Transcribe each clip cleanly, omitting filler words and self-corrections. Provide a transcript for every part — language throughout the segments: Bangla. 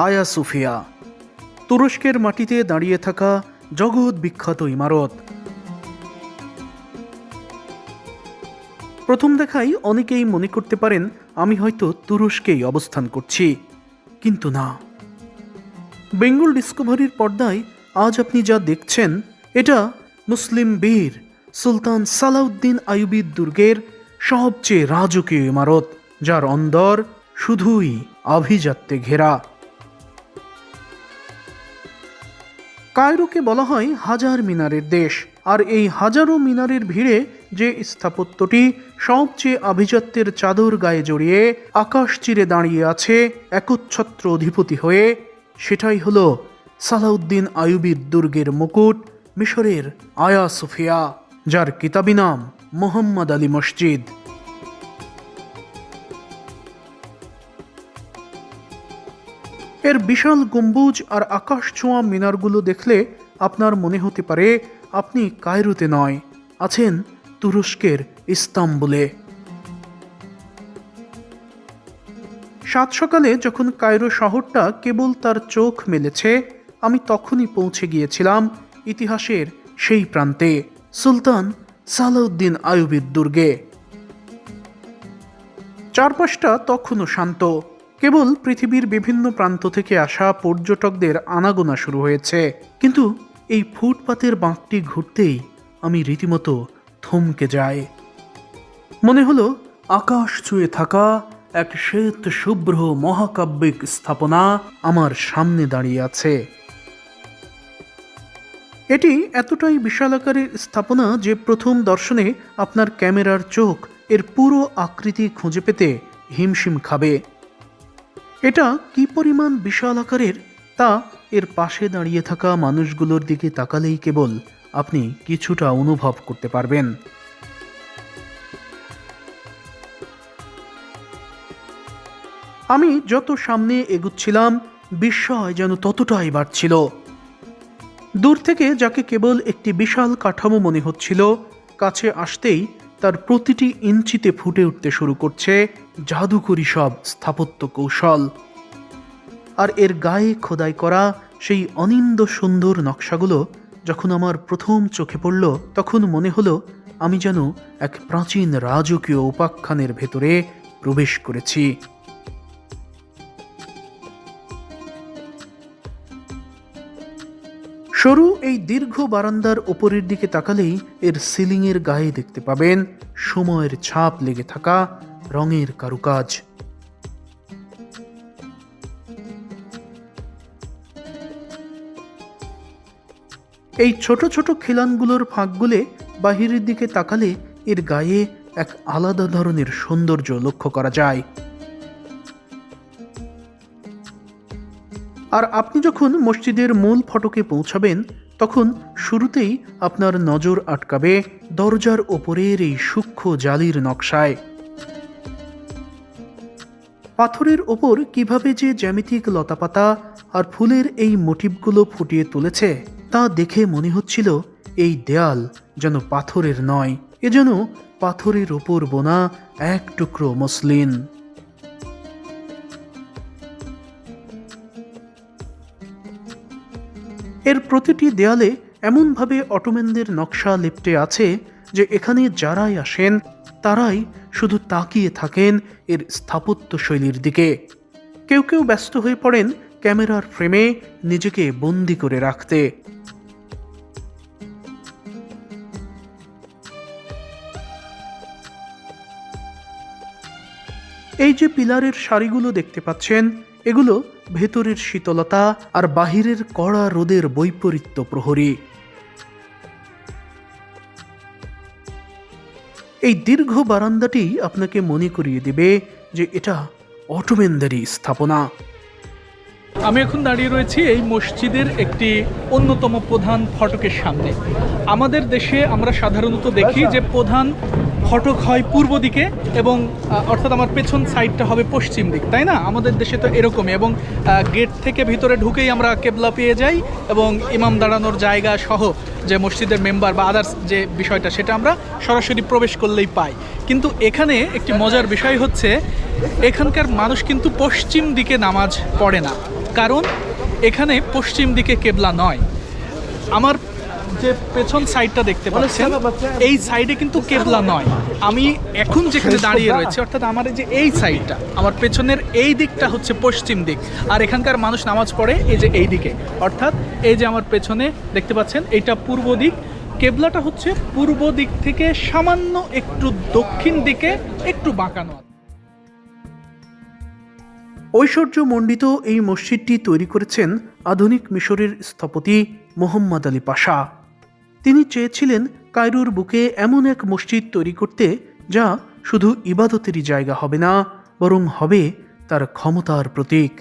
আয়া সোফিয়া, তুরস্কের মাটিতে দাঁড়িয়ে থাকা জগৎ বিখ্যাত ইমারত। প্রথম দেখায় অনেকেই মনে করতে পারেন আমি হয়তো তুরস্কেই অবস্থান করছি, কিন্তু না। বেঙ্গল ডিসকভারির পর্দায় আজ আপনি যা দেখছেন এটা মুসলিম বীর সুলতান সালাউদ্দিন আইয়ুবীর দুর্গের সবচেয়ে রাজকীয় ইমারত, যার অন্দর শুধুই আভিজাত্যে ঘেরা। কায়রোকে বলা হয় হাজার মিনারের দেশ, আর এই হাজারো মিনারের ভিড়ে যে স্থাপত্যটি সবচেয়ে আভিজাত্যের চাদর গায়ে জড়িয়ে আকাশ চিরে দাঁড়িয়ে আছে একচ্ছত্র অধিপতি হয়ে, সেটাই হলো সালাউদ্দিন আইয়ুবীর দুর্গের মুকুট, মিশরের আয়া সোফিয়া, যার কিতাবি নাম মোহাম্মদ আলী মসজিদ। এর বিশাল গম্বুজ আর আকাশ ছোঁয়া মিনারগুলো দেখলে আপনার মনে হতে পারে আপনি কায়রোতে নয়, আছেন তুরস্কের ইস্তাম্বুলে। সাত সকালে যখন কায়রো শহরটা কেবল তার চোখ মেলেছে, আমি তখনই পৌঁছে গিয়েছিলাম ইতিহাসের সেই প্রান্তে, সুলতান সালাউদ্দিন আইয়ুবীর দুর্গে। চারপাশটা তখনও শান্ত, কেবল পৃথিবীর বিভিন্ন প্রান্ত থেকে আসা পর্যটকদের আনাগোনা শুরু হয়েছে। কিন্তু এই ফুটপাতের বাঁকটি ঘুরতেই আমি রীতিমতো থমকে যাই। মনে হলো আকাশ ছুঁয়ে থাকা এক শ্বেত শুভ্র মহাকাব্যিক স্থাপনা আমার সামনে দাঁড়িয়ে আছে। এটি এতটাই বিশাল আকারের স্থাপনা যে প্রথম দর্শনে আপনার ক্যামেরার চোখ এর পুরো আকৃতি খুঁজে পেতে হিমশিম খাবে। এটা কি পরিমাণ বিশাল আকারের তা এর পাশে দাঁড়িয়ে থাকা মানুষগুলোর দিকে তাকালেই কেবল আপনি কিছুটা অনুভব করতে পারবেন। আমি যত সামনে এগুচ্ছিলাম বিস্ময় যেন ততটাই বাড়ছিল। দূর থেকে যাকে কেবল একটি বিশাল কাঠামো মনে হচ্ছিল, কাছে আসতেই তার প্রতিটি ইঞ্চিতে ফুটে উঠতে শুরু করছে জাদুকরী সব স্থাপত্য কৌশল। আর এর গায়ে খোদাই করা সেই অনিন্দ্য সুন্দর নকশাগুলো যখন আমার প্রথম চোখে পড়ল, তখন মনে হলো আমি যেন এক প্রাচীন রাজকীয় উপাখ্যানের ভেতরে প্রবেশ করেছি। সরু এই দীর্ঘ বারান্দার ওপরের দিকে তাকালেই এর সিলিংয়ের গায়ে দেখতে পাবেন সময়ের ছাপ লেগে থাকা রঙের কারুকাজ। এই ছোট ছোট খিলানগুলোর ফাঁকগুলো বাহিরের দিকে তাকালে এর গায়ে এক আলাদা ধরনের সৌন্দর্য লক্ষ্য করা যায়। আর আপনি যখন মসজিদের মূল ফটকে পৌঁছাবেন, তখন শুরুতেই আপনার নজর আটকাবে দরজার ওপরের এই সূক্ষ্ম জালির নকশায়। পাথরের ওপর কিভাবে যে জ্যামিতিক লতাপাতা আর ফুলের এই মোটিভগুলো ফুটিয়ে তুলেছে তা দেখে মনে হচ্ছিল এই দেয়াল যেন পাথরের নয়, এ যেন পাথরের ওপর বোনা এক টুকরো মসলিন। এর প্রতিটি দেয়ালে এমনভাবে অটোম্যানদের নকশা লেপ্টে আছে যে এখানে যারাই আসেন তারাই শুধু তাকিয়ে থাকেন এর স্থাপত্য শৈলীর দিকে। কেউ কেউ ব্যস্ত হয়ে পড়েন ক্যামেরার ফ্রেমে নিজেকে বন্দি করে রাখতে। এই যে পিলারের সারিগুলো দেখতে পাচ্ছেন, এগুলো ভেতরের শীতলতা আর বাহিরের কড়া রোদের বৈপরীত্য প্রহরী। এই দীর্ঘ বারান্দাটি আপনাকে মনে করিয়ে দেবে যে এটা অটোম্যানদেরই স্থাপনা। আমি এখন দাঁড়িয়ে রয়েছি এই মসজিদের একটি অন্যতম প্রধান ফটকের সামনে। আমাদের দেশে আমরা সাধারণত দেখি যে প্রধান ফটক হয় পূর্ব দিকে এবং অর্থাৎ আমার পেছন সাইডটা হবে পশ্চিম দিক, তাই না? আমাদের দেশে তো এরকমই, এবং গেট থেকে ভিতরে ঢুকেই আমরা কেবলা পেয়ে যাই এবং ইমাম দাঁড়ানোর জায়গা সহ যে মসজিদের মেম্বার বা আদার্স যে বিষয়টা সেটা আমরা সরাসরি প্রবেশ করলেই পাই। কিন্তু এখানে একটি মজার বিষয় হচ্ছে এখানকার মানুষ কিন্তু পশ্চিম দিকে নামাজ পড়ে না। কারণ এখানে পশ্চিম দিকে কেবলা নয়। আমার যে পেছন সাইডটা দেখতে পাচ্ছেন, এই সাইডে কিন্তু কেবলা নয়। আমি এখন যেখানে দাঁড়িয়ে রয়েছে, অর্থাৎ আমার এই যে এই সাইডটা, আমার পেছনের এই দিকটা হচ্ছে পশ্চিম দিক, আর এখানকার মানুষ নামাজ পড়ে এই যে এই দিকে, অর্থাৎ এই যে আমার পেছনে দেখতে পাচ্ছেন এইটা পূর্ব দিক। কেবলাটা হচ্ছে পূর্ব দিক থেকে সামান্য একটু দক্ষিণ দিকে একটু বাঁকানো। ঐশ্বর্যমণ্ডিত এই মসজিদটি তৈরি করেছেন আধুনিক মিশরের স্থপতি মোহাম্মদ আলী পাশা। তিনি চেয়েছিলেন কায়রোর বুকে এমন এক মসজিদ তৈরি করতে যা শুধু ইবাদতেরই জায়গা হবে না, বরং হবে তার ক্ষমতার প্রতীক।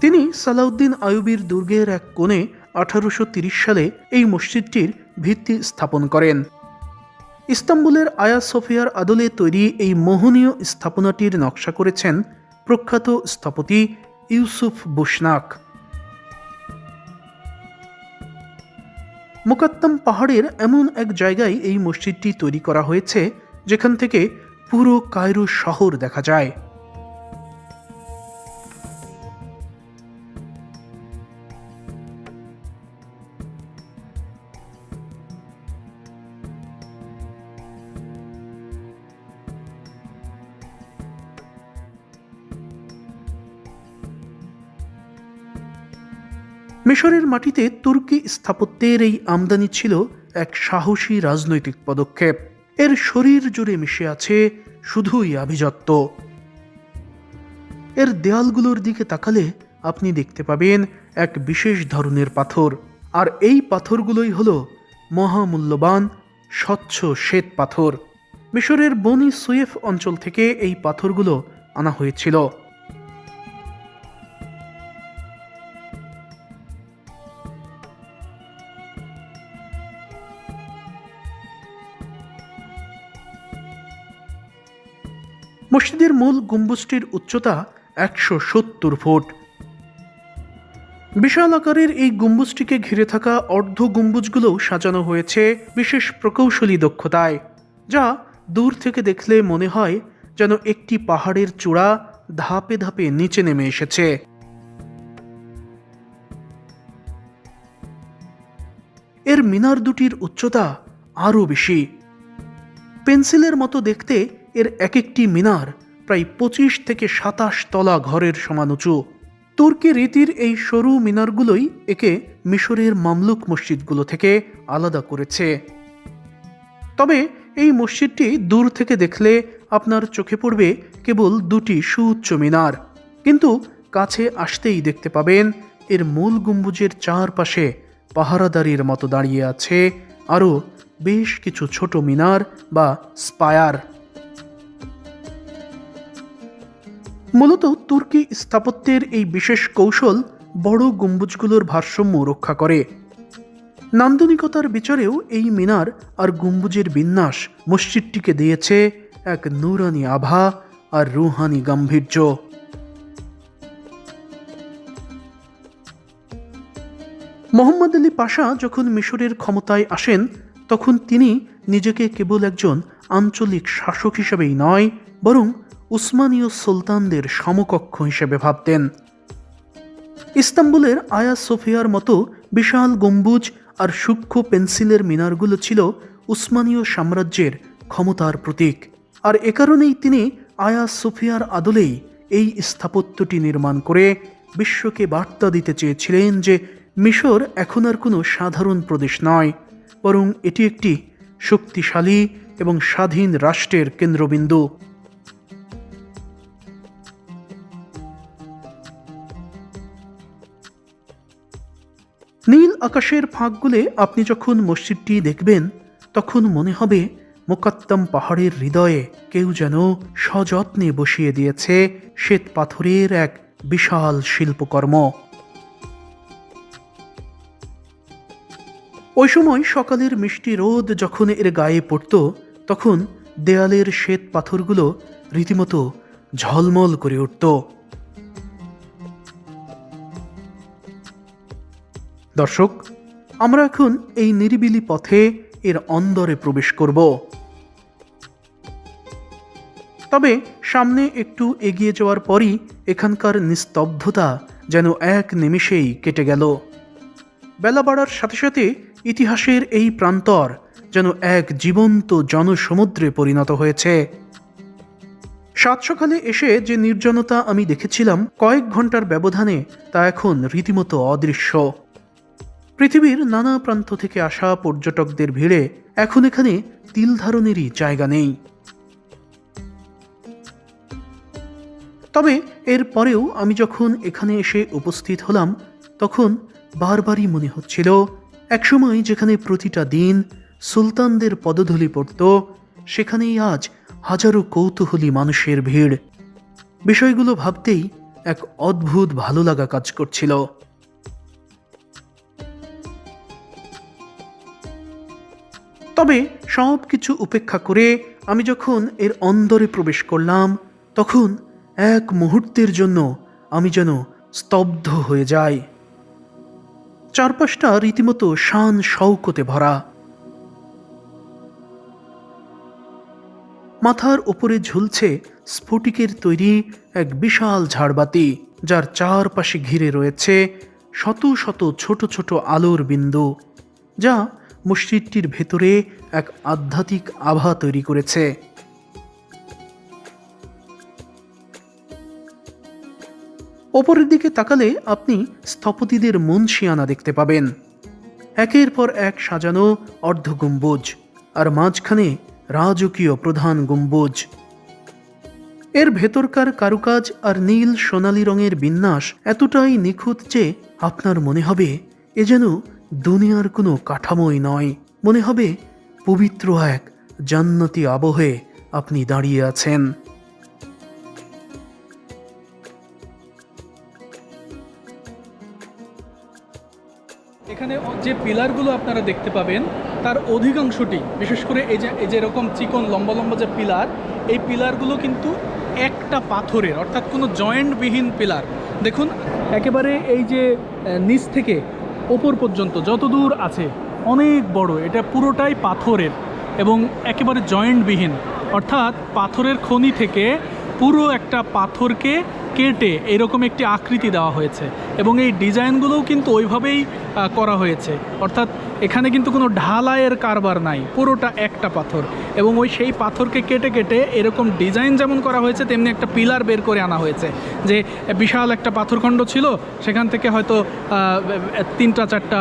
তিনি সালাউদ্দিন আইয়ুবীর দুর্গের এক কোণে 1830 সালে এই মসজিদটির ভিত্তি স্থাপন করেন। ইস্তাম্বুলের আয়া সোফিয়ার আদলে তৈরি এই মোহনীয় স্থাপনাটির নকশা করেছেন প্রখ্যাত স্থপতি ইউসুফ বুশনাক। মুকাত্তাম পাহাড়ের এমন এক জায়গায় এই মসজিদটি তৈরি করা হয়েছে যেখান থেকে পুরো কায়রো শহর দেখা যায়। মিশরের মাটিতে তুর্কি স্থাপত্যের এই আমদানি ছিল এক সাহসী রাজনৈতিক পদক্ষেপ। এর শরীর জুড়ে মিশে আছে শুধুই আভিজাত্য। এর দেয়ালগুলোর দিকে তাকালে আপনি দেখতে পাবেন এক বিশেষ ধরনের পাথর, আর এই পাথরগুলোই হলো মহামূল্যবান স্বচ্ছ শ্বেত পাথর। মিশরের বনি সুয়েফ অঞ্চল থেকে এই পাথরগুলো আনা হয়েছিল। মসজিদের মূল গম্বুজটির উচ্চতা 170 ফুট। বিশাল আকারের এই গম্বুজটিকে ঘিরে থাকা অর্ধ গম্বুজগুলো সাজানো হয়েছে বিশেষ প্রকৌশলী দক্ষতায়, যা দূর থেকে দেখলে মনে হয় যেন একটি পাহাড়ের চূড়া ধাপে ধাপে নিচে নেমে এসেছে। এর মিনার দুটির উচ্চতা আরও বেশি। পেন্সিলের মতো দেখতে এর এক একটি মিনার প্রায় 25 থেকে 27 তলা ঘরের সমান উঁচু। তুর্কি রীতির এই সরু মিনারগুলোই একে মিশরের মামলুক মসজিদগুলো থেকে আলাদা করেছে। তবে এই মসজিদটি দূর থেকে দেখলে আপনার চোখে পড়বে কেবল দুটি সুউচ্চ মিনার, কিন্তু কাছে আসতেই দেখতে পাবেন এর মূল গম্বুজের চারপাশে পাহারাদারির মতো দাঁড়িয়ে আছে আরও বেশ কিছু ছোট মিনার বা স্পায়ার। মূলত তুর্কি স্থাপত্যের এই বিশেষ কৌশল বড় গম্বুজগুলোর ভারসাম্য রক্ষা করে। নান্দনিকতার বিচারেও এই মিনার আর গম্বুজের বিন্যাস মসজিদটিকে দিয়েছে এক নূরানি আভা আর রুহানি গাম্ভীর্য। মোহাম্মদ আলী পাশা যখন মিশরের ক্ষমতায় আসেন, তখন তিনি নিজেকে কেবল একজন আঞ্চলিক শাসক হিসেবেই নয়, বরং উসমানীয় সুলতানদের সমকক্ষ হিসেবে ভাবতেন। ইস্তাম্বুলের আয়া সোফিয়ার মতো বিশাল গম্বুজ আর সূক্ষ্ম পেন্সিলের মিনারগুলো ছিল উসমানীয় সাম্রাজ্যের ক্ষমতার প্রতীক, আর এ কারণেই তিনি আয়া সোফিয়ার আদলেই এই স্থাপত্যটি নির্মাণ করে বিশ্বকে বার্তা দিতে চেয়েছিলেন যে মিশর এখন আর কোনো সাধারণ প্রদেশ নয়, বরং এটি একটি শক্তিশালী এবং স্বাধীন রাষ্ট্রের কেন্দ্রবিন্দু। নীল আকাশের ফাঁকগুলে আপনি যখন মসজিদটি দেখবেন, তখন মনে হবে মুকাত্তাম পাহাড়ের হৃদয়ে কেউ যেন সযত্নে বসিয়ে দিয়েছে শ্বেত পাথরের এক বিশাল শিল্পকর্ম। ওই সময় সকালের মিষ্টি রোদ যখন এর গায়ে পড়ত, তখন দেয়ালের শ্বেত পাথরগুলো রীতিমতো ঝলমল করে উঠত। দর্শক, আমরা এখন এই নিরিবিলি পথে এর অন্দরে প্রবেশ করব। তবে সামনে একটু এগিয়ে যাওয়ার পরই এখানকার নিস্তব্ধতা যেন এক নিমিষেই কেটে গেল। বেলা বাড়ার সাথে সাথে ইতিহাসের এই প্রান্তর যেন এক জীবন্ত জনসমুদ্রে পরিণত হয়েছে। সাত সকালে এসে যে নির্জনতা আমি দেখেছিলাম কয়েক ঘন্টার ব্যবধানে তা এখন রীতিমতো অদৃশ্য। পৃথিবীর নানা প্রান্ত থেকে আসা পর্যটকদের ভিড়ে এখন এখানে তিল ধারণেরই জায়গা নেই। তবে এর পরেও আমি যখন এখানে এসে উপস্থিত হলাম তখন বারবারই মনে হচ্ছিল একসময় যেখানে প্রতিটা দিন সুলতানদের পদধূলি পড়ত সেখানেই আজ হাজারো কৌতূহলী মানুষের ভিড়। বিষয়গুলো ভাবতেই এক অদ্ভুত ভালো লাগা কাজ করছিল। তবে সব কিছু উপেক্ষা করে আমি যখন এর অন্দরে প্রবেশ করলাম তখন এক মুহূর্তের জন্য আমি যেন স্তব্ধ হয়ে যাই। চারপাশটা রীতিমতো শান শৌকতে ভরা। মাথার উপরে ঝুলছে স্ফটিকের তৈরি এক বিশাল ঝাড়বাতি, যার চারপাশে ঘিরে রয়েছে শত শত ছোট ছোট আলোর বিন্দু, যা মসজিদটির ভেতরে এক আধ্যাত্মিক আভা তৈরি করেছে। ওপরের দিকে তাকালে আপনি স্থপতিদের মুনশিয়ানা দেখতে পাবেন। একের পর এক সাজানো অর্ধ গম্বুজ, আর মাঝখানে রাজকীয় প্রধান গম্বুজ। এর ভেতরকার কারুকাজ আর নীল সোনালী রঙের বিন্যাস এতটাই নিখুঁত যে আপনার মনে হবে এ যেন দুনিয়ার কোনো কাঠামোই নয়। মনে হবে পবিত্র এক জান্নাতি আবহে আপনি দাঁড়িয়ে আছেন। এখানে যে পিলারগুলো আপনারা দেখতে পাবেন তার অধিকাংশটি, বিশেষ করে এই যে এরকম চিকন লম্বা লম্বা যে পিলার, এই পিলারগুলো কিন্তু একটা পাথরের, অর্থাৎ কোনো জয়েন্টবিহীন পিলার। দেখুন একেবারে এই যে নিচ থেকে ওপর পর্যন্ত যত দূর আছে অনেক বড়, এটা পুরোটাই পাথরের এবং একেবারে জয়েন্টবিহীন, অর্থাৎ পাথরের খনি থেকে পুরো একটা পাথরকে কেটে এরকম একটি আকৃতি দেওয়া হয়েছে এবং এই ডিজাইনগুলোও কিন্তু ওইভাবেই করা হয়েছে। অর্থাৎ এখানে কিন্তু কোনো ঢালাইয়ের কারবার নাই, পুরোটা একটা পাথর এবং সেই পাথরকে কেটে কেটে এরকম ডিজাইন যেমন করা হয়েছে তেমনি একটা পিলার বের করে আনা হয়েছে। যে বিশাল একটা পাথরখণ্ড ছিল সেখান থেকে হয়তো 3-4টা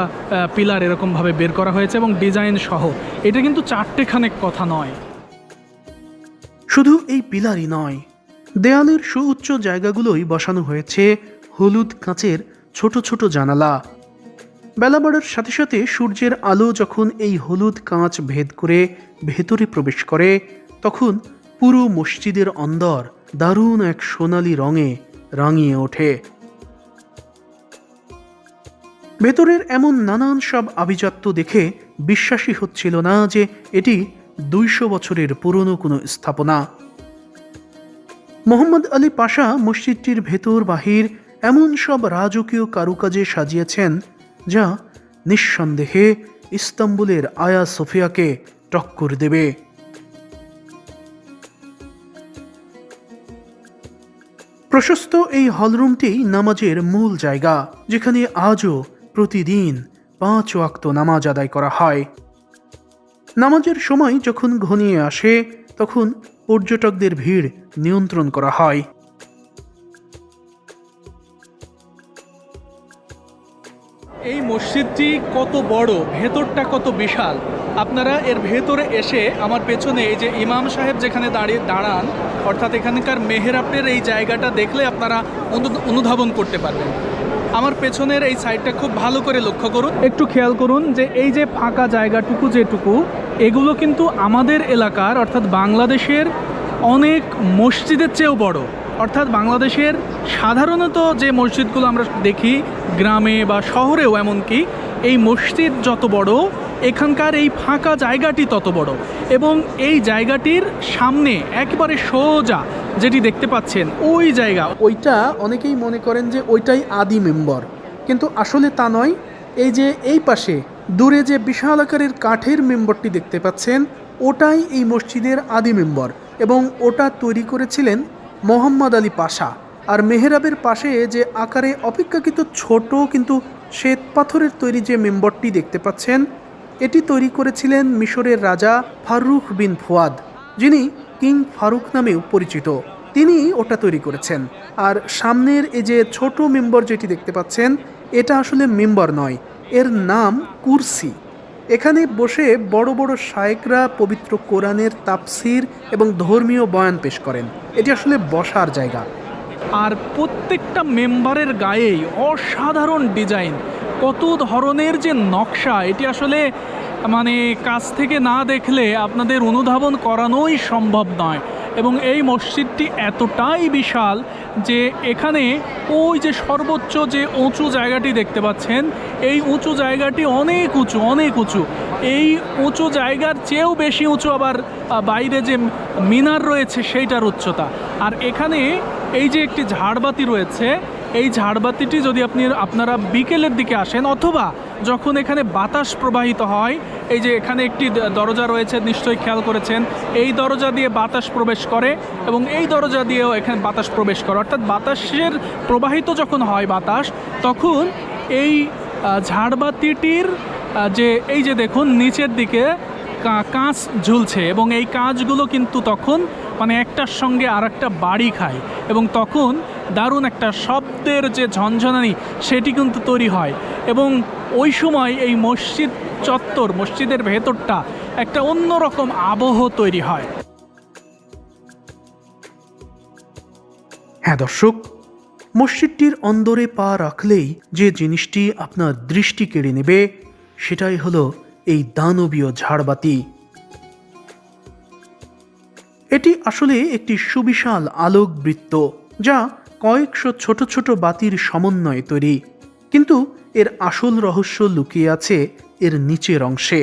পিলার এরকমভাবে বের করা হয়েছে এবং ডিজাইন সহ। এটা কিন্তু 4টেখানেক কথা নয়। শুধু এই পিলারই নয়, দেয়ালের সুউচ্চ জায়গাগুলোই বসানো হয়েছে হলুদ কাঁচের ছোট ছোট জানালা। বেলা বাড়ার সাথে সাথে সূর্যের আলো যখন এই হলুদ কাঁচ ভেদ করে ভেতরে প্রবেশ করে তখন পুরো মসজিদের অন্দর দারুণ এক সোনালি রঙে রাঙিয়ে ওঠে। ভেতরের এমন নানান সব আভিজাত্য দেখে বিশ্বাসই হচ্ছিল না যে এটি 200 বছরের পুরনো কোনো স্থাপনা। মোহাম্মদ আলী পাশা মসজিদটির ভেতর বাহির এমন সব রাজকীয় কারুকাজে সাজিয়েছেন যা নিঃসন্দেহে ইস্তাম্বুলের আয়া সোফিয়াকে টক্কর দেবে। প্রশস্ত এই হলরুমটি নামাজের মূল জায়গা, যেখানে আজও প্রতিদিন 5 ওয়াক্ত নামাজ আদায় করা হয়। নামাজের সময় যখন ঘনিয়ে আসে তখন পর্যটকদের ভিড় নিয়ন্ত্রণ করা হয়। এই মসজিদটি কত বড়, ভেতরটা কত বিশাল, আপনারা এর ভেতরে এসে আমার পেছনে এই যে ইমাম সাহেব যেখানে দাঁড়ান, অর্থাৎ এখানকার মেহরাবের এই জায়গাটা দেখলে আপনারা অনুধাবন করতে পারবেন। আমার পেছনের এই সাইডটা খুব ভালো করে লক্ষ্য করুন, একটু খেয়াল করুন যে এই যে ফাঁকা জায়গাটুকু যেটুকু, এগুলো কিন্তু আমাদের এলাকার অর্থাৎ বাংলাদেশের অনেক মসজিদের চেয়েও বড়। অর্থাৎ বাংলাদেশের সাধারণত যে মসজিদগুলো আমরা দেখি গ্রামে বা শহরেও, এমনকি এই মসজিদ যত বড় এখানকার এই ফাঁকা জায়গাটি তত বড়। এবং এই জায়গাটির সামনে একেবারে সোজা যেটি দেখতে পাচ্ছেন ওই জায়গা, ওইটা অনেকেই মনে করেন যে ওইটাই আদি মেম্বর, কিন্তু আসলে তা নয়। এই যে এই পাশে দূরে যে বিশাল আকারের কাঠের মেম্বরটি দেখতে পাচ্ছেন ওটাই এই মসজিদের আদি মেম্বর। এবং ওটা তৈরি করেছিলেন মোহাম্মদ আলী পাশা। আর মেহরাবের পাশে যে আকারে অপেক্ষাকৃত ছোট কিন্তু শ্বেত পাথরের তৈরি যে মেম্বরটি দেখতে পাচ্ছেন, এটি তৈরি করেছিলেন মিশরের রাজা ফারুক বিন ফুয়াদ, যিনি কিং ফারুক নামেও পরিচিত। তিনি ওটা তৈরি করেছেন। আর সামনের এই যে ছোট মেম্বর যেটি দেখতে পাচ্ছেন, এটা আসলে মেম্বর নয়, এর নাম কুরসি। এখানে বসে বড় বড় শায়েকরা পবিত্র কোরআনের তাফসির এবং ধর্মীয় বয়ান পেশ করেন। এটি আসলে বসার জায়গা। আর প্রত্যেকটা মেম্বারের গায়েই অসাধারণ ডিজাইন, কত ধরনের যে নকশা, এটি আসলে মানে কাছ থেকে না দেখলে আপনাদের অনুধাবন করানোই সম্ভব নয়। এবং এই মসজিদটি এতটাই বিশাল যে এখানে ওই যে সর্বোচ্চ যে উঁচু জায়গাটি দেখতে পাচ্ছেন, এই উঁচু জায়গাটি অনেক উঁচু, অনেক উঁচু। এই উঁচু জায়গার চেয়েও বেশি উঁচু আবার বাইরে যে মিনার রয়েছে সেইটার উচ্চতা। আর এখানে এই যে একটি ঝাড়বাতি রয়েছে, এই ঝাড়বাতিটি যদি আপনারা বিকেলের দিকে আসেন অথবা যখন এখানে বাতাস প্রবাহিত হয়, এই যে এখানে একটি দরজা রয়েছে, নিশ্চয়ই খেয়াল করেছেন, এই দরজা দিয়ে বাতাস প্রবেশ করে এবং এই দরজা দিয়েও এখানে বাতাস প্রবেশ করে। অর্থাৎ বাতাসের প্রবাহিত যখন হয় বাতাস, তখন এই ঝাড়বাতিটির যে এই যে দেখুন নিচের দিকে কাঁচ ঝুলছে এবং এই কাঁচগুলো কিন্তু তখন মানে একটার সঙ্গে আর একটা বাড়ি খায় এবং তখন দারুণ একটা শব্দের যে ঝনঝনানি সেটি কিন্তু তৈরি হয়। এবং ওই সময় এই মসজিদ চত্বর, মসজিদের ভেতরটা একটা অন্যরকম আবহ তৈরি হয়। হ্যাঁ দর্শক, মসজিদটির অন্দরে পা রাখলেই যে জিনিসটি আপনার দৃষ্টি কেড়ে নেবে সেটাই হলো এই দানবীয় ঝাড়বাতি। এটি আসলে একটি সুবিশাল আলোক বৃত্ত, যা কয়েকশো ছোট ছোট বাতির সমন্বয়ে তৈরি। কিন্তু এর আসল রহস্য লুকিয়ে আছে এর নিচের অংশে।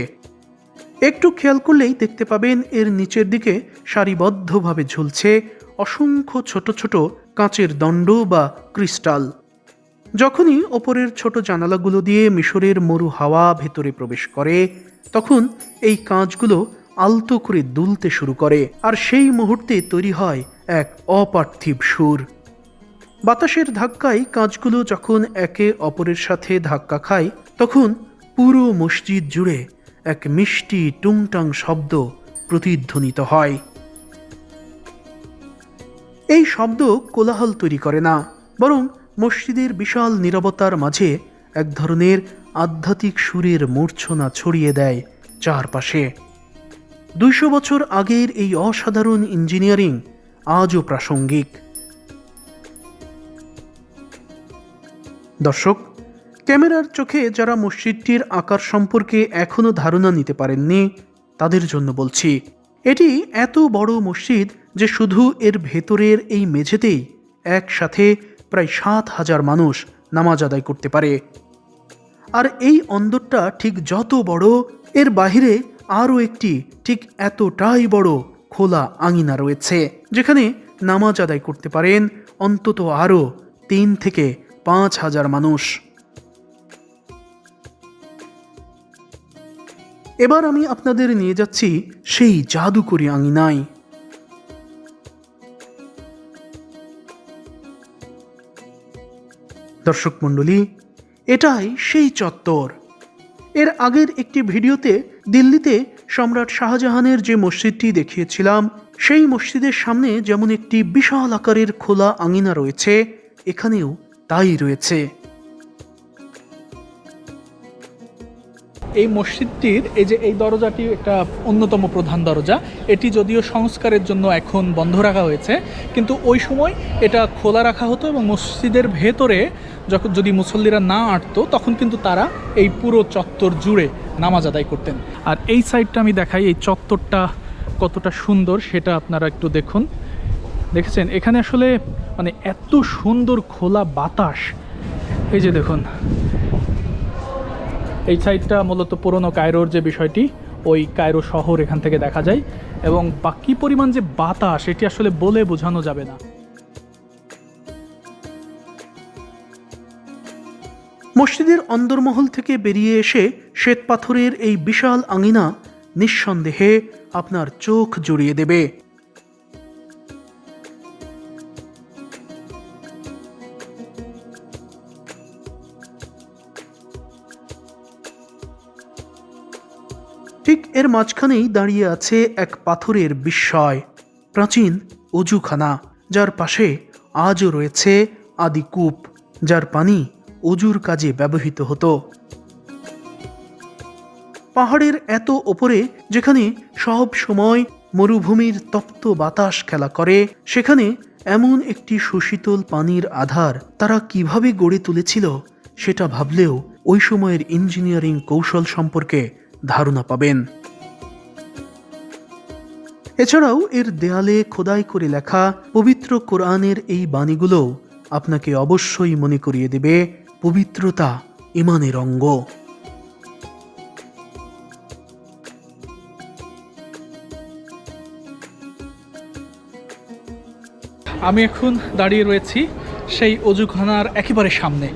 একটু খেয়াল করলেই দেখতে পাবেন এর নিচের দিকে সারিবদ্ধভাবে ঝুলছে অসংখ্য ছোট ছোট কাঁচের দণ্ড বা ক্রিস্টাল। যখনই ওপরের ছোট জানালাগুলো দিয়ে মিশরের মরু হাওয়া ভেতরে প্রবেশ করে, তখন এই কাঁচগুলো আলতো করে দুলতে শুরু করে আর সেই মুহূর্তে তৈরি হয় এক অপার্থিব সুর। বাতাসের ধাক্কায় কাঁচগুলো যখন একে অপরের সাথে ধাক্কা খায়, তখন পুরো মসজিদ জুড়ে এক মিষ্টি টুংটাং শব্দ প্রতিধ্বনিত হয়। এই শব্দ কোলাহল তৈরি করে না, বরং মসজিদের বিশাল নীরবতার মাঝে এক ধরনের আধ্যাত্মিক সুরের মূর্ছনা ছড়িয়ে দেয় চারপাশে। 200 বছর আগের এই অসাধারণ ইঞ্জিনিয়ারিং আজও প্রাসঙ্গিক। দর্শক, ক্যামেরার চোখে যারা মসজিদটির আকার সম্পর্কে এখনো ধারণা নিতে পারেননি, তাদের জন্য বলছি, এটি এত বড় মসজিদ যে শুধু এর ভেতরের এই মেঝেতেই একসাথে প্রায় 7,000 মানুষ নামাজ আদায় করতে পারে। আর এই অন্দরটা ঠিক যত বড়, এর বাহিরে আরও একটি ঠিক এতটাই বড় খোলা আঙিনা রয়েছে, যেখানে নামাজ আদায় করতে পারেন অন্তত আরও 3 থেকে 5,000 মানুষ। এবার আমি আপনাদের নিয়ে যাচ্ছি সেই জাদুকরী আঙিনায়। দর্শক মণ্ডলী, এটাই সেই চত্বর। এর আগের একটি ভিডিওতে দিল্লিতে সম্রাট শাহজাহানের যে মসজিদটি দেখিয়েছিলাম, সেই মসজিদের সামনে যেমন একটি বিশাল আকারের খোলা আঙিনা রয়েছে, এখানেও তাই রয়েছে। এই মসজিদটির এই দরজাটি একটা অন্যতম প্রধান দরজা। এটি যদিও সংস্কারের জন্য এখন বন্ধ রাখা হয়েছে, কিন্তু ওই সময় এটা খোলা রাখা হতো এবং মসজিদের ভেতরে যদি মুসল্লিরা না আটতো, তখন কিন্তু তারা এই পুরো চত্বর জুড়ে নামাজ আদায় করতেন। আর এই সাইডটা আমি দেখাই, এই চত্বরটা কতটা সুন্দর সেটা আপনারা একটু দেখুন। দেখেছেন এখানে আসলে মানে এত সুন্দর খোলা বাতাস। এই যে দেখুন, এই সাইডটা মূলত পুরনো কায়রোর যে বিষয়টি, ওই কায়রো শহর এখান থেকে দেখা যায় এবং বাকি পরিমাণ যে বাতাস, এটি আসলে বলে বোঝানো যাবে না। মসজিদের অন্দরমহল থেকে বেরিয়ে এসে শ্বেত পাথরের এই বিশাল আঙিনা নিঃসন্দেহে আপনার চোখ জুড়িয়ে দেবে। এর মাঝখানেই দাঁড়িয়ে আছে এক পাথরের বিস্ময়, প্রাচীন অজুখানা, যার পাশে আজও রয়েছে আদি কূপ, যার পানি অজুর কাজে ব্যবহৃত হতো। পাহাড়ের এত ওপরে, যেখানে সব সময় মরুভূমির তপ্ত বাতাস খেলা করে, সেখানে এমন একটি সুশীতল পানির আধার তারা কিভাবে গড়ে তুলেছিল সেটা ভাবলেও ওই সময়ের ইঞ্জিনিয়ারিং কৌশল সম্পর্কে ধারণা পাবেন। এছাড়াও এর দেয়ালে খোদাই করে লেখা পবিত্র কোরআনের এই বাণীগুলো আপনাকে অবশ্যই মনে করিয়ে দেবে পবিত্রতা ঈমানের অঙ্গ। আমি এখন দাঁড়িয়ে রয়েছি সেই অজুখানার একেবারে সামনে।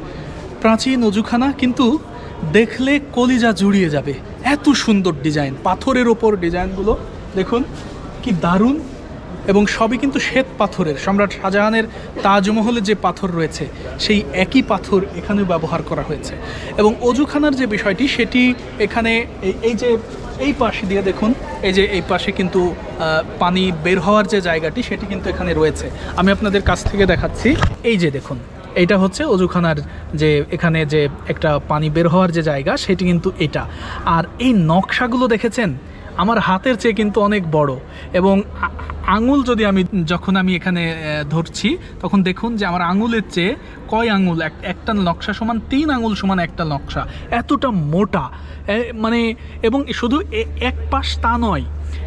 প্রাচীন অজুখানা, কিন্তু দেখলে কলিজা জুড়িয়ে যাবে, এত সুন্দর ডিজাইন, পাথরের ওপর ডিজাইনগুলো দেখুন কি দারুণ। এবং সবই কিন্তু শ্বেত পাথরের। সম্রাট শাহজাহানের তাজমহলে যে পাথর রয়েছে সেই একই পাথর এখানেও ব্যবহার করা হয়েছে। এবং অজুখানার যে বিষয়টি সেটি এখানে এই পাশে দিয়ে দেখুন, এই পাশে কিন্তু পানি বের হওয়ার যে জায়গাটি সেটি কিন্তু এখানে রয়েছে। আমি আপনাদের কাছ থেকে দেখাচ্ছি। এই যে দেখুন, এইটা হচ্ছে অজুখানার যে এখানে যে একটা পানি বের হওয়ার যে জায়গা, সেটি কিন্তু এটা। আর এই নকশাগুলো দেখেছেন, আমার হাতের চেয়ে কিন্তু অনেক বড়। এবং আঙুল যদি যখন আমি এখানে ধরছি, তখন দেখুন যে আমার আঙুলের চেয়ে কয় আঙুল, একটা নকশা সমান 3 আঙুল সমান একটা নকশা, এতটা মোটা। মানে এবং শুধু এক পাশ তা নয়,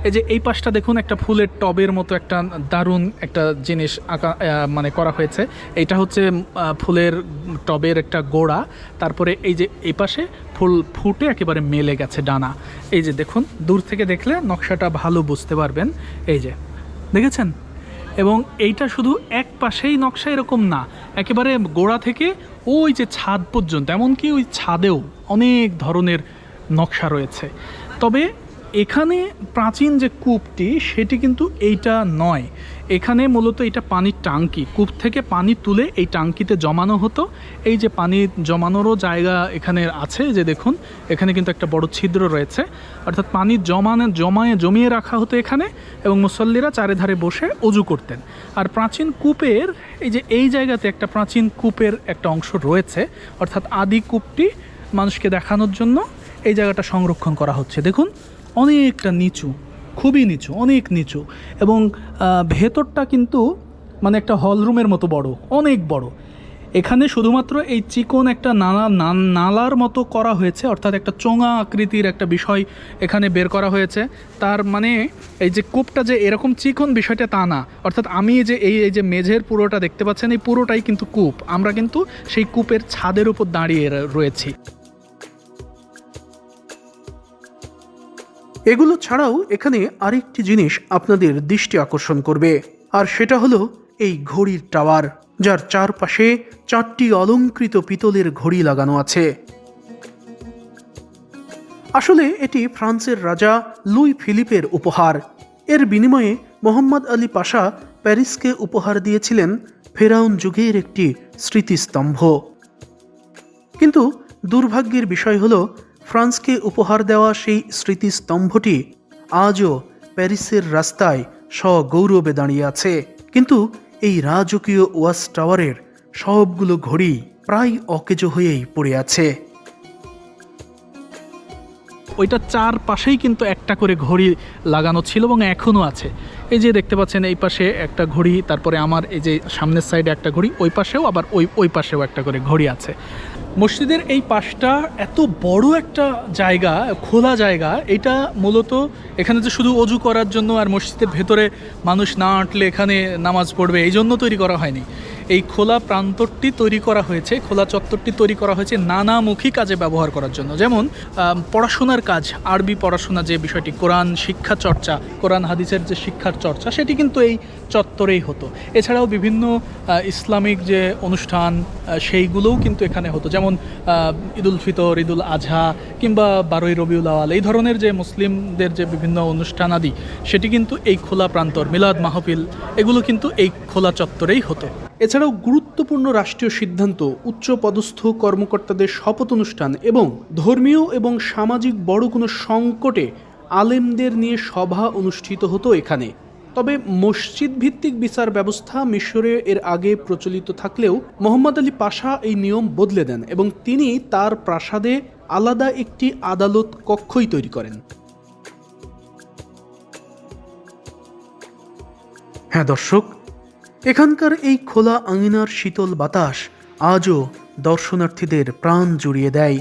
এই যে এই পাশটা দেখুন, একটা ফুলের টবের মতো একটা দারুণ একটা জিনিস আঁকা মানে করা হয়েছে। এইটা হচ্ছে ফুলের টবের একটা গোড়া। তারপরে এই যে এই পাশে ফুল ফুটে একেবারে মেলে গেছে ডানা। এই যে দেখুন, দূর থেকে দেখলে নকশাটা ভালো বুঝতে পারবেন। এই যে দেখেছেন? এবং এইটা শুধু এক পাশেই নকশা এরকম না, একেবারে গোড়া থেকে ওই যে ছাদ পর্যন্ত, এমনকি ওই ছাদেও অনেক ধরনের নকশা রয়েছে। তবে এখানে প্রাচীন যে কূপটি সেটি কিন্তু এইটা নয়। এখানে মূলত এটা পানির টাঙ্কি, কূপ থেকে পানি তুলে এই টাঙ্কিতে জমানো হতো। এই যে পানি জমানোরও জায়গা এখানে আছে, যে দেখুন এখানে কিন্তু একটা বড় ছিদ্র রয়েছে, অর্থাৎ পানি জমিয়ে রাখা হতো এখানে, এবং মুসল্লিরা চারিধারে বসে অজু করতেন। আর প্রাচীন কূপের এই জায়গাতে একটা প্রাচীন কূপের একটা অংশ রয়েছে, অর্থাৎ আদি কূপটি মানুষকে দেখানোর জন্য এই জায়গাটা সংরক্ষণ করা হচ্ছে। দেখুন অনেকটা নিচু, খুবই নিচু, অনেক নিচু। এবং ভেতরটা কিন্তু মানে একটা হলরুমের মতো বড়, অনেক বড়। এখানে শুধুমাত্র এই চিকন একটা নালার মতো করা হয়েছে, অর্থাৎ একটা চোঙা আকৃতির একটা বিষয় এখানে বের করা হয়েছে। তার মানে এই যে কূপটা যে এরকম চিকন বিষয়টা তা না, অর্থাৎ আমি এই যে মেঝের পুরোটা দেখতে পাচ্ছেন, এই পুরোটাই কিন্তু কূপ। আমরা কিন্তু সেই কূপের ছাদের উপর দাঁড়িয়ে রয়েছি। এগুলো ছাড়াও এখানে আরেকটি জিনিস আপনাদের দৃষ্টি আকর্ষণ করবে, আর সেটা হলো এই ঘড়ির টাওয়ার, যার চারপাশে 4টি অলংকৃত পিতলের ঘড়ি লাগানো আছে। আসলে এটি ফ্রান্সের রাজা লুই ফিলিপের উপহার। এর বিনিময়ে মোহাম্মদ আলী পাশা প্যারিসকে উপহার দিয়েছিলেন ফেরাউন যুগের একটি স্মৃতিস্তম্ভ। কিন্তু দুর্ভাগ্যের বিষয় হলো, ফ্রান্সকে উপহার দেওয়া সেই স্মৃতিস্তম্ভটি আজও প্যারিসের রাস্তায় সগৌরবে দাঁড়িয়ে আছে। কিন্তু এই রাজকীয় ওয়াচ টাওয়ারের সবগুলো ঘড়ি প্রায় অকেজো হয়েই পড়ে আছে। ওইটা চারপাশেই কিন্তু একটা করে ঘড়ি লাগানো ছিল এবং এখনও আছে। এই যে দেখতে পাচ্ছেন এই পাশে একটা ঘড়ি, তারপরে আমার এই যে সামনের সাইডে একটা ঘড়ি, ওই পাশেও আবার ওই পাশেও একটা করে ঘড়ি আছে। মসজিদের এই পাশটা এত বড় একটা জায়গা, খোলা জায়গা, এটা মূলত এখানে যে শুধু অজু করার জন্য আর মসজিদের ভেতরে মানুষ না আঁটলে এখানে নামাজ পড়বে এই জন্য তৈরি করা হয়নি। এই খোলা প্রান্তরটি তৈরি করা হয়েছে, খোলা চত্বরটি তৈরি করা হয়েছে নানামুখী কাজে ব্যবহার করার জন্য। যেমন পড়াশোনার কাজ, আরবি পড়াশোনা যে বিষয়টি, কোরআন শিক্ষা চর্চা, কোরআন হাদিসের যে শিক্ষার চর্চা, সেটি কিন্তু এই চত্বরেই হতো। এছাড়াও বিভিন্ন ইসলামিক যে অনুষ্ঠান সেইগুলোও কিন্তু এখানে হতো, যেমন ঈদুল ফিতর, ঈদুল আজহা কিংবা 12ই রবিউল আওয়াল, এই ধরনের যে মুসলিমদের যে বিভিন্ন অনুষ্ঠান আদি, সেটি কিন্তু এই খোলা প্রান্তর, মিলাদ মাহফিল, এগুলো কিন্তু এই খোলা চত্বরেই হতো। এছাড়াও গুরুত্বপূর্ণ রাষ্ট্রীয় সিদ্ধান্ত, উচ্চ পদস্থ কর্মকর্তাদের শপথ অনুষ্ঠান এবং ধর্মীয় এবং সামাজিক বড় কোনো সংকটে আলেমদের নিয়ে সভা অনুষ্ঠিত হতো এখানে। তবে মসজিদ ভিত্তিক বিচার ব্যবস্থা মিশরে এর আগে প্রচলিত থাকলেও মোহাম্মদ আলী পাশা এই নিয়ম বদলে দেন এবং তিনি তার প্রাসাদে আলাদা একটি আদালত কক্ষই তৈরি করেন। হ্যাঁ দর্শক, এখানকার এই খোলা আঙিনার শীতল বাতাস আজও দর্শনার্থীদের প্রাণ জুড়িয়ে দেয়।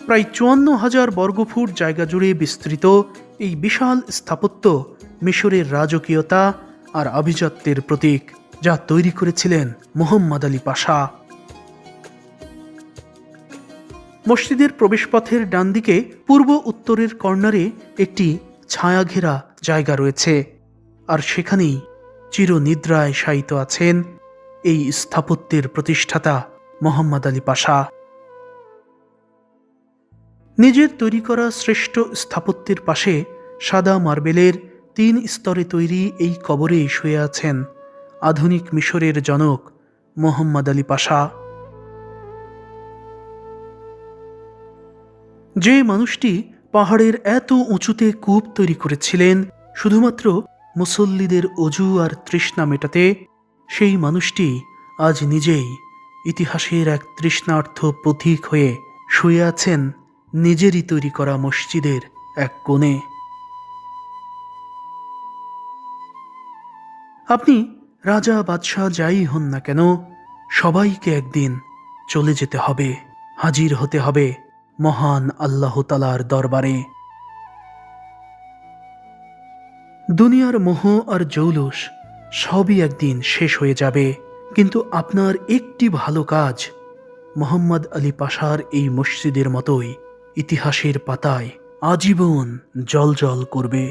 প্রায় ৫৪,০০০ বর্গফুট জায়গা জুড়ে বিস্তৃত এই বিশাল স্থাপত্য মিশরের রাজকীয়তা আর আভিজাত্যের প্রতীক, যা তৈরি করেছিলেন মোহাম্মদ আলী পাশা। মসজিদের প্রবেশপথের ডান দিকে পূর্ব উত্তরের কর্নারে একটি ছায়াঘেরা জায়গা রয়েছে, আর সেখানেই চিরনিদ্রায় শায়িত আছেন এই স্থাপত্যের প্রতিষ্ঠাতা মোহাম্মদ আলী পাশা। নিজের তৈরি করা শ্রেষ্ঠ স্থাপত্যের পাশে সাদা মার্বেলের ৩ স্তরে তৈরি এই কবরেই শুয়ে আছেন আধুনিক মিশরের জনক মোহাম্মদ আলী পাশা। যে মানুষটি পাহাড়ের এত উঁচুতে কূপ তৈরি করেছিলেন শুধুমাত্র মুসল্লিদের অজু আর তৃষ্ণা মেটাতে, সেই মানুষটি আজ নিজেই ইতিহাসের এক তৃষ্ণার্থ প্রতীক হয়ে শুয়ে আছেন নিজেরই তৈরি করা মসজিদের এক কোণে। আপনি রাজা বাদশাহ যাই হন না কেন, সবাইকে একদিন চলে যেতে হবে, হাজির হতে হবে মহান আল্লাহ তাআলার দরবারে। দুনিয়ার মোহ আর জৌলুস সবই একদিন শেষ হয়ে যাবে, কিন্তু আপনার একটি ভালো কাজ মোহাম্মদ আলী পাশার এই মসজিদের মতোই ইতিহাসের পাতায় আজীবন জ্বলজ্বল করবে।